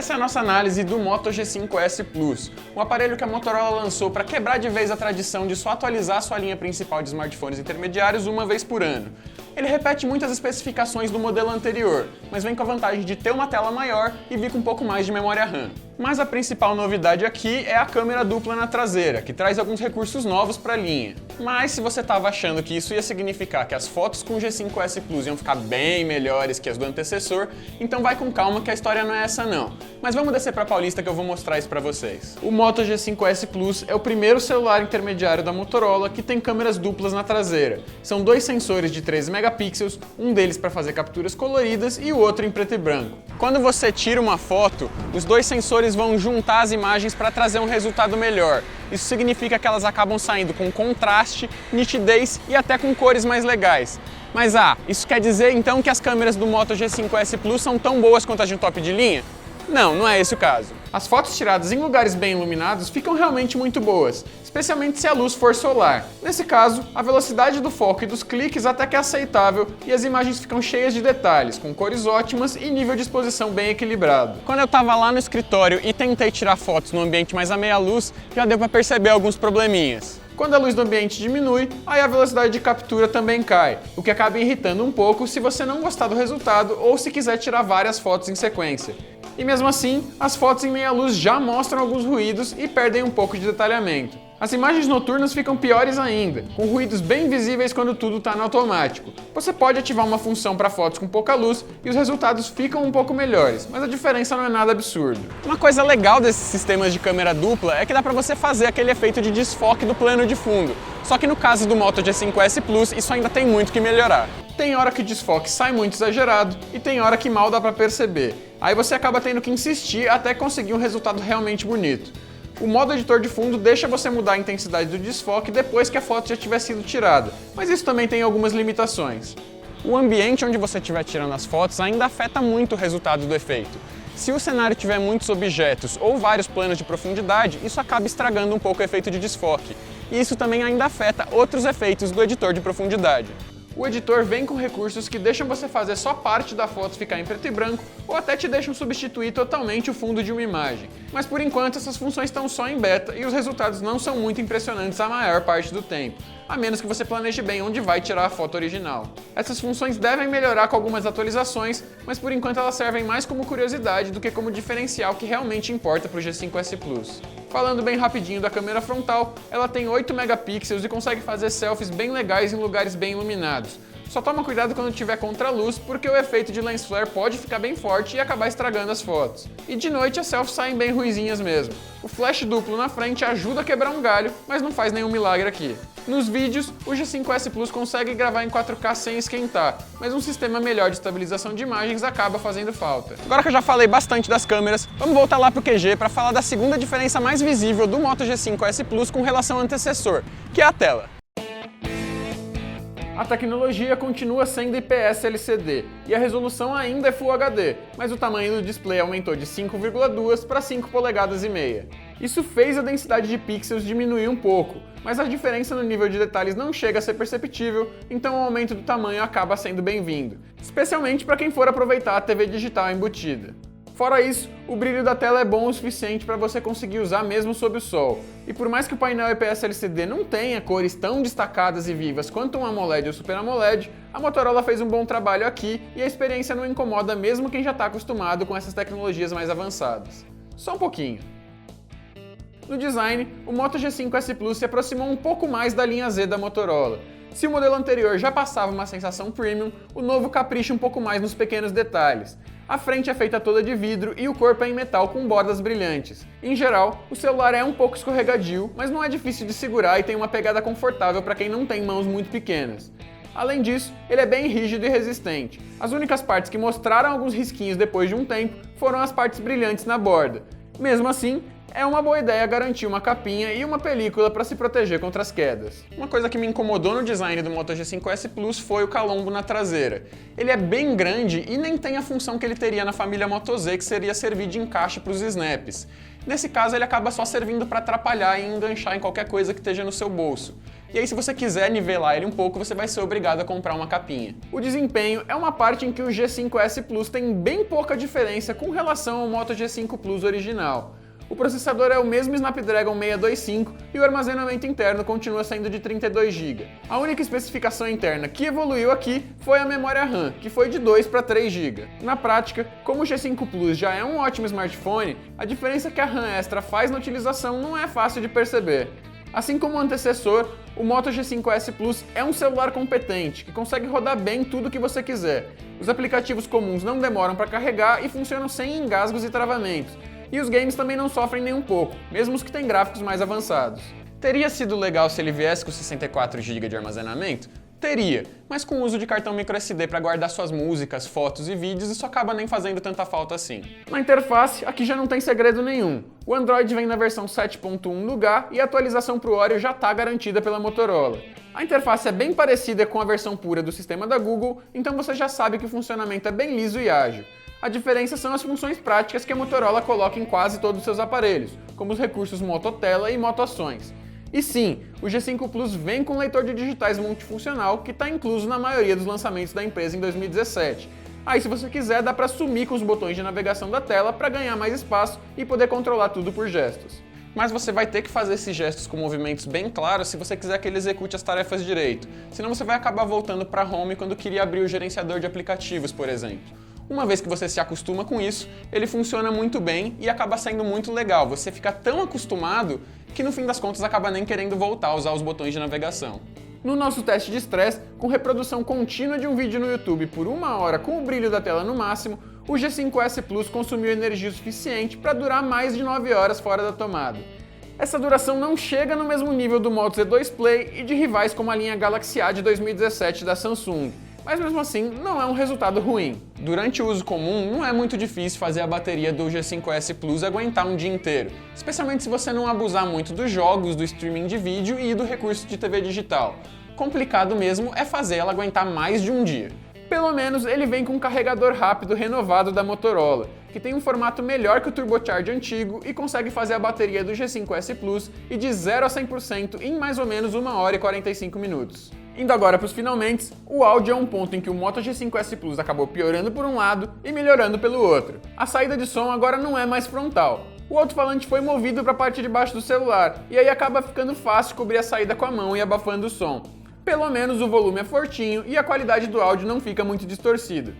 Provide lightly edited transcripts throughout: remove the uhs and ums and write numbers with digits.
Essa é a nossa análise do Moto G5S Plus, um aparelho que a Motorola lançou para quebrar de vez a tradição de só atualizar sua linha principal de smartphones intermediários uma vez por ano. Ele repete muitas especificações do modelo anterior, mas vem com a vantagem de ter uma tela maior e vir com um pouco mais de memória RAM. Mas a principal novidade aqui é a câmera dupla na traseira, que traz alguns recursos novos para a linha. Mas se você estava achando que isso ia significar que as fotos com o G5S Plus iam ficar bem melhores que as do antecessor, então vai com calma que a história não é essa não. Mas vamos descer para Paulista que eu vou mostrar isso para vocês. O Moto G5S Plus é o primeiro celular intermediário da Motorola que tem câmeras duplas na traseira. São dois sensores de 13 megapixels, um deles para fazer capturas coloridas e o outro em preto e branco. Quando você tira uma foto, os dois sensores vão juntar as imagens para trazer um resultado melhor. Isso significa que elas acabam saindo com contraste, nitidez e até com cores mais legais. Mas isso quer dizer então que as câmeras do Moto G5S Plus são tão boas quanto as de um top de linha? Não, não é esse o caso. As fotos tiradas em lugares bem iluminados ficam realmente muito boas, especialmente se a luz for solar. Nesse caso, a velocidade do foco e dos cliques até que é aceitável e as imagens ficam cheias de detalhes, com cores ótimas e nível de exposição bem equilibrado. Quando eu estava lá no escritório e tentei tirar fotos no ambiente mais à meia luz, já deu para perceber alguns probleminhas. Quando a luz do ambiente diminui, aí a velocidade de captura também cai, o que acaba irritando um pouco se você não gostar do resultado ou se quiser tirar várias fotos em sequência. E mesmo assim, as fotos em meia luz já mostram alguns ruídos e perdem um pouco de detalhamento. As imagens noturnas ficam piores ainda, com ruídos bem visíveis quando tudo está no automático. Você pode ativar uma função para fotos com pouca luz e os resultados ficam um pouco melhores, mas a diferença não é nada absurdo. Uma coisa legal desses sistemas de câmera dupla é que dá para você fazer aquele efeito de desfoque do plano de fundo, só que no caso do Moto G5S Plus isso ainda tem muito que melhorar. Tem hora que o desfoque sai muito exagerado e tem hora que mal dá para perceber. Aí você acaba tendo que insistir até conseguir um resultado realmente bonito. O modo editor de fundo deixa você mudar a intensidade do desfoque depois que a foto já tiver sido tirada, mas isso também tem algumas limitações. O ambiente onde você estiver tirando as fotos ainda afeta muito o resultado do efeito. Se o cenário tiver muitos objetos ou vários planos de profundidade, isso acaba estragando um pouco o efeito de desfoque. E isso também ainda afeta outros efeitos do editor de profundidade. O editor vem com recursos que deixam você fazer só parte da foto ficar em preto e branco ou até te deixam substituir totalmente o fundo de uma imagem. Mas por enquanto essas funções estão só em beta e os resultados não são muito impressionantes a maior parte do tempo, a menos que você planeje bem onde vai tirar a foto original. Essas funções devem melhorar com algumas atualizações, mas por enquanto elas servem mais como curiosidade do que como diferencial que realmente importa para o G5S Plus. Falando bem rapidinho da câmera frontal, ela tem 8 megapixels e consegue fazer selfies bem legais em lugares bem iluminados. Só toma cuidado quando tiver contra-luz, porque o efeito de lens flare pode ficar bem forte e acabar estragando as fotos. E de noite as selfies saem bem ruizinhas mesmo. O flash duplo na frente ajuda a quebrar um galho, mas não faz nenhum milagre aqui. Nos vídeos, o G5S Plus consegue gravar em 4K sem esquentar, mas um sistema melhor de estabilização de imagens acaba fazendo falta. Agora que eu já falei bastante das câmeras, vamos voltar lá pro QG para falar da segunda diferença mais visível do Moto G5S Plus com relação ao antecessor, que é a tela. A tecnologia continua sendo IPS LCD e a resolução ainda é Full HD, mas o tamanho do display aumentou de 5,2 para 5 polegadas e meia. Isso fez a densidade de pixels diminuir um pouco, mas a diferença no nível de detalhes não chega a ser perceptível, então o aumento do tamanho acaba sendo bem-vindo, especialmente para quem for aproveitar a TV digital embutida. Fora isso, o brilho da tela é bom o suficiente para você conseguir usar mesmo sob o sol. E por mais que o painel IPS LCD não tenha cores tão destacadas e vivas quanto um AMOLED ou Super AMOLED, a Motorola fez um bom trabalho aqui e a experiência não incomoda mesmo quem já está acostumado com essas tecnologias mais avançadas. Só um pouquinho. No design, o Moto G5S Plus se aproximou um pouco mais da linha Z da Motorola. Se o modelo anterior já passava uma sensação premium, o novo capricha um pouco mais nos pequenos detalhes. A frente é feita toda de vidro e o corpo é em metal com bordas brilhantes. Em geral, o celular é um pouco escorregadio, mas não é difícil de segurar e tem uma pegada confortável para quem não tem mãos muito pequenas. Além disso, ele é bem rígido e resistente. As únicas partes que mostraram alguns risquinhos depois de um tempo foram as partes brilhantes na borda. Mesmo assim, é uma boa ideia garantir uma capinha e uma película para se proteger contra as quedas. Uma coisa que me incomodou no design do Moto G5S Plus foi o calombo na traseira. Ele é bem grande e nem tem a função que ele teria na família Moto Z, que seria servir de encaixe para os snaps. Nesse caso, ele acaba só servindo para atrapalhar e enganchar em qualquer coisa que esteja no seu bolso. E aí, se você quiser nivelar ele um pouco, você vai ser obrigado a comprar uma capinha. O desempenho é uma parte em que o G5S Plus tem bem pouca diferença com relação ao Moto G5 Plus original. O processador é o mesmo Snapdragon 625 e o armazenamento interno continua sendo de 32 GB. A única especificação interna que evoluiu aqui foi a memória RAM, que foi de 2 para 3 GB. Na prática, como o G5 Plus já é um ótimo smartphone, a diferença que a RAM extra faz na utilização não é fácil de perceber. Assim como o antecessor, o Moto G5S Plus é um celular competente, que consegue rodar bem tudo o que você quiser. Os aplicativos comuns não demoram para carregar e funcionam sem engasgos e travamentos. E os games também não sofrem nem um pouco, mesmo os que têm gráficos mais avançados. Teria sido legal se ele viesse com 64 GB de armazenamento? Teria, mas com o uso de cartão microSD para guardar suas músicas, fotos e vídeos, isso acaba nem fazendo tanta falta assim. Na interface, aqui já não tem segredo nenhum. O Android vem na versão 7.1 lugar e a atualização para o Oreo já está garantida pela Motorola. A interface é bem parecida com a versão pura do sistema da Google, então você já sabe que o funcionamento é bem liso e ágil. A diferença são as funções práticas que a Motorola coloca em quase todos os seus aparelhos, como os recursos Mototela e Motoações. E sim, o G5 Plus vem com um leitor de digitais multifuncional que está incluso na maioria dos lançamentos da empresa em 2017. Aí, se você quiser, dá para sumir com os botões de navegação da tela para ganhar mais espaço e poder controlar tudo por gestos. Mas você vai ter que fazer esses gestos com movimentos bem claros se você quiser que ele execute as tarefas direito, senão você vai acabar voltando para Home quando queria abrir o gerenciador de aplicativos, por exemplo. Uma vez que você se acostuma com isso, ele funciona muito bem e acaba sendo muito legal. Você fica tão acostumado que no fim das contas acaba nem querendo voltar a usar os botões de navegação. No nosso teste de estresse, com reprodução contínua de um vídeo no YouTube por 1 hora com o brilho da tela no máximo, o G5S Plus consumiu energia suficiente para durar mais de 9 horas fora da tomada. Essa duração não chega no mesmo nível do Moto Z2 Play e de rivais como a linha Galaxy A de 2017 da Samsung. Mas mesmo assim, não é um resultado ruim. Durante o uso comum, não é muito difícil fazer a bateria do G5S Plus aguentar um dia inteiro, especialmente se você não abusar muito dos jogos, do streaming de vídeo e do recurso de TV digital. Complicado mesmo é fazer ela aguentar mais de um dia. Pelo menos ele vem com um carregador rápido renovado da Motorola, que tem um formato melhor que o Turbocharge antigo e consegue fazer a bateria do G5S Plus ir de 0 a 100% em mais ou menos 1 hora e 45 minutos. Indo agora para os finalmente, o áudio é um ponto em que o Moto G5S Plus acabou piorando por um lado e melhorando pelo outro. A saída de som agora não é mais frontal. O alto-falante foi movido para a parte de baixo do celular, e aí acaba ficando fácil cobrir a saída com a mão e abafando o som. Pelo menos o volume é fortinho e a qualidade do áudio não fica muito distorcida.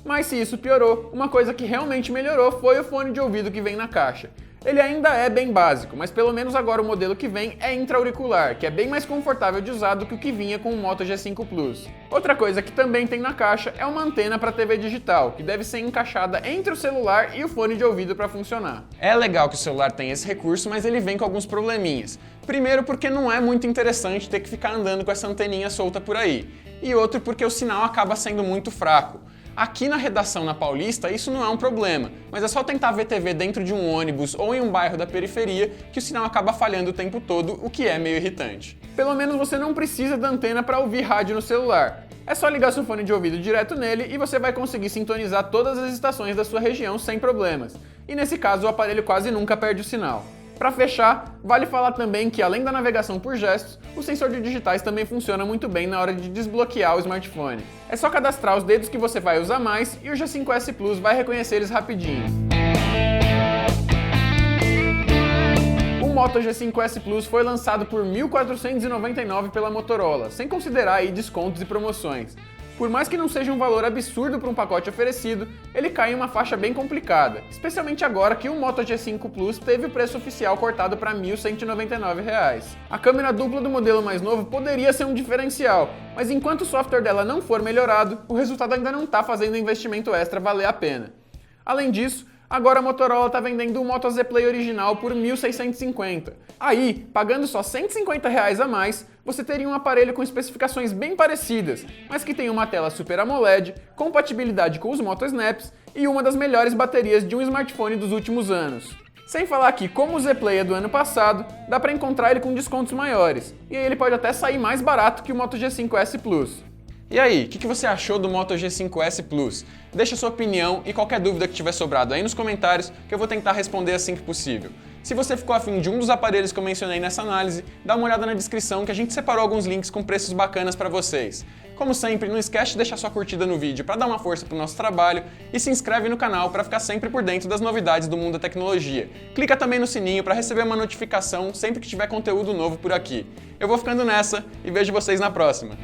Mas se isso piorou, uma coisa que realmente melhorou foi o fone de ouvido que vem na caixa. Ele ainda é bem básico, mas pelo menos agora o modelo que vem é intra-auricular, que é bem mais confortável de usar do que o que vinha com o Moto G5 Plus. Outra coisa que também tem na caixa é uma antena para TV digital, que deve ser encaixada entre o celular e o fone de ouvido para funcionar. É legal que o celular tenha esse recurso, mas ele vem com alguns probleminhas. Primeiro porque não é muito interessante ter que ficar andando com essa anteninha solta por aí. E outro porque o sinal acaba sendo muito fraco. Aqui na redação na Paulista isso não é um problema, mas é só tentar ver TV dentro de um ônibus ou em um bairro da periferia que o sinal acaba falhando o tempo todo, o que é meio irritante. Pelo menos você não precisa da antena para ouvir rádio no celular. É só ligar seu fone de ouvido direto nele e você vai conseguir sintonizar todas as estações da sua região sem problemas. E nesse caso o aparelho quase nunca perde o sinal. Para fechar, vale falar também que além da navegação por gestos, o sensor de digitais também funciona muito bem na hora de desbloquear o smartphone. É só cadastrar os dedos que você vai usar mais e o G5S Plus vai reconhecer eles rapidinho. O Moto G5S Plus foi lançado por R$ 1.499 pela Motorola, sem considerar aí descontos e promoções. Por mais que não seja um valor absurdo para um pacote oferecido, ele cai em uma faixa bem complicada, especialmente agora que o Moto G5 Plus teve o preço oficial cortado para R$ 1.199. A câmera dupla do modelo mais novo poderia ser um diferencial, mas enquanto o software dela não for melhorado, o resultado ainda não está fazendo o investimento extra valer a pena. Além disso, agora a Motorola está vendendo o Moto Z Play original por R$ 1.650. Aí, pagando só R$ 150 a mais, você teria um aparelho com especificações bem parecidas, mas que tem uma tela Super AMOLED, compatibilidade com os Moto Snaps e uma das melhores baterias de um smartphone dos últimos anos. Sem falar que, como o Z Play é do ano passado, dá para encontrar ele com descontos maiores, e aí ele pode até sair mais barato que o Moto G5S Plus. E aí, o que você achou do Moto G5S Plus? Deixa sua opinião e qualquer dúvida que tiver sobrado aí nos comentários que eu vou tentar responder assim que possível. Se você ficou afim de um dos aparelhos que eu mencionei nessa análise, dá uma olhada na descrição que a gente separou alguns links com preços bacanas para vocês. Como sempre, não esquece de deixar sua curtida no vídeo para dar uma força pro nosso trabalho e se inscreve no canal para ficar sempre por dentro das novidades do mundo da tecnologia. Clica também no sininho para receber uma notificação sempre que tiver conteúdo novo por aqui. Eu vou ficando nessa e vejo vocês na próxima.